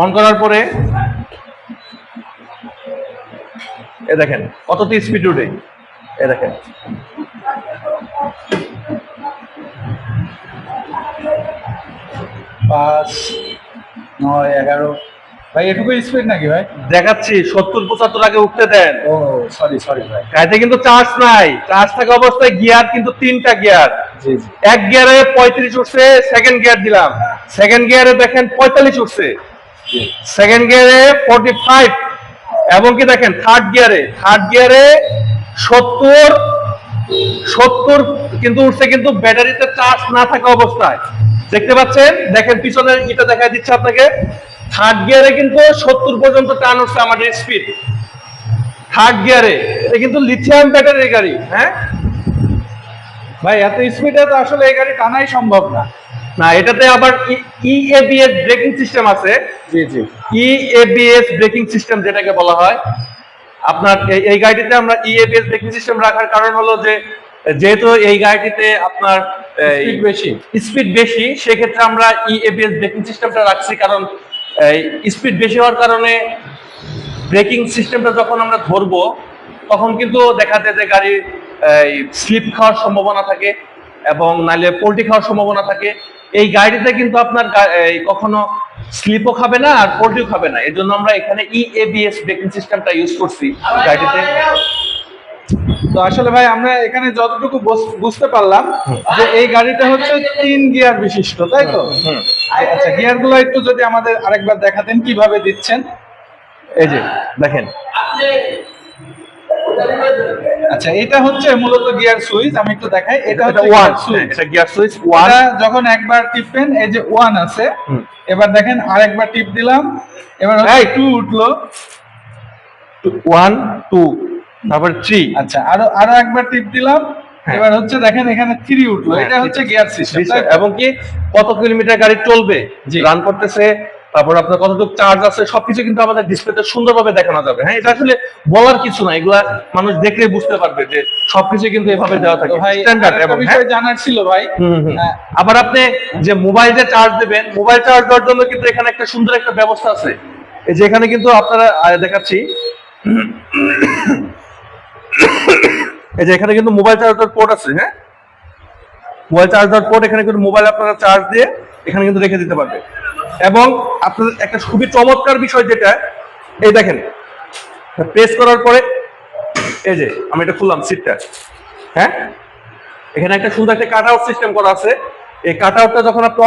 On করার পরে এ দেখেন কতটি স্পিড উঠে, এ দেখেন। 5, 9, 11 ভাই এটুকু স্পিড নাকি ভাই? দেখাচ্ছি 70-75 আগে উঠতে দেন। ও সরি ভাই। গাড়িতে কিন্তু চার্জ নাই, চার্জ থাকা অবস্থায় গিয়ার কিন্তু 3টা গিয়ার। জি। এক গিয়ারে 35 উঠছে, সেকেন্ড গিয়ার দিলাম, সেকেন্ড গিয়ারে দেখেন 45 উঠছে, সেকেন্ড গিয়ারে 45, এবং কি দেখেন থার্ড গিয়ারে 70 কিন্তু উঠছে, কিন্তু ব্যাটারিতে চার্জ না থাকা অবস্থায়। দেখতে পাচ্ছেন, দেখেন পিছনে এটা দেখাই দিচ্ছে আপনাকে। থার্ড গিয়ারে কিন্তু 70 পর্যন্ত টান উঠছে আমাদের স্পিড। থার্ড গিয়ারে এটা কিন্তু লিথিয়াম ব্যাটারির গাড়ি। হ্যাঁ ভাই এত স্পিডে তো আসলে এই গাড়ি টানাই সম্ভব না। না, এটাতে আবার EABS ব্রেকিং সিস্টেম আছে। জি। EABS ব্রেকিং সিস্টেম যেটাকে বলা হয়। আপনার এই গাড়িটিতে আমরা EABS ব্রেকিং সিস্টেম রাখার কারণ হলো যে, যেহেতু এই গাড়িটিতে আপনার স্পিড বেশি, সেক্ষেত্রে আমরা EABS ব্রেকিং সিস্টেমটা রাখছি। কারণ স্পিড বেশি হওয়ার কারণে ব্রেকিং সিস্টেমটা যখন আমরা ধরবো, তখন কিন্তু দেখা যায় যে গাড়ি স্লিপ খাওয়ার সম্ভাবনা থাকে এবং নাইলে পোল্টি খাওয়ার সম্ভাবনা থাকে। এই গাড়িতে কিন্তু আপনার কখনো স্লিপও খাবে না আর পোল্টিও খাবে না। এর জন্য আমরা এখানে EABS ব্রেকিং সিস্টেমটা ইউজ করছি গাড়িতে। তো আসলে ভাই আমরা এখানে যতটুকু বুঝতে পারলাম যে এই গাড়িটা হচ্ছে 3 গিয়ার বিশিষ্ট, তাই তো? আচ্ছা, গিয়ার গুলো একটু যদি আমাদের আরেকবার দেখাতেন কিভাবে দিচ্ছেন। এই যে দেখেন, আচ্ছা এটা হচ্ছে মূলত গিয়ার সুইচ। আমি একটু দেখাই, এটা হচ্ছে ওয়ান সুইচ। এটা গিয়ার সুইচ এটা ওয়ান। যখন একবার টিপবেন, এই যে 1 আছে, এবার দেখেন আরেকবার টিপ দিলাম, এবার 2 উঠলো, 1 2 তারপর 3। আচ্ছা আরো একবার টিপ দিলাম, এবার হচ্ছে দেখেন এখানে 3 উঠলো। এটা হচ্ছে গিয়ার সিস্টেম। এবং কি কত কিলোমিটার গাড়ি চলবে, রান করতেছে, তারপর আপনার কতটুকু চার্জ আছে, সবকিছু কিন্তু আমাদের ডিসপ্লেতে সুন্দরভাবে দেখানো যাবে। হ্যাঁ, এটা আসলে বলার কিছু না, এগুলা মানুষ দেখলে বুঝতে পারবে যে সবকিছু কিন্তু এভাবে দেওয়া থাকে স্ট্যান্ডার্ড। এবং বিষয় জানার ছিল ভাই। আবার আপনি যে মোবাইলে চার্জ দেবেন, মোবাইল চার্জ দেওয়ার জন্য কিন্তু এখানে একটা সুন্দর একটা ব্যবস্থা আছে। এই যে এখানে কিন্তু আপনারা দেখাচ্ছি, এই যে এখানে কিন্তু মোবাইল চার্জার পোর্ট আছে। হ্যাঁ, মোবাইল চার্জার পোর্ট, এখানে কিন্তু মোবাইল আপনারা চার্জ দিয়ে এখানে কিন্তু রেখে দিতে পারবে। এবং আপনাদের একটা খুবই চমৎকার বিষয় যেটা, এই দেখেন প্রেস করার পরে, এই যে আমি এটা খুললাম সিটটা। হ্যাঁ, এখানে একটা সুন্দর একটা কাট আউট সিস্টেম করা আছে। এই কাট আউটটা যখন আপনি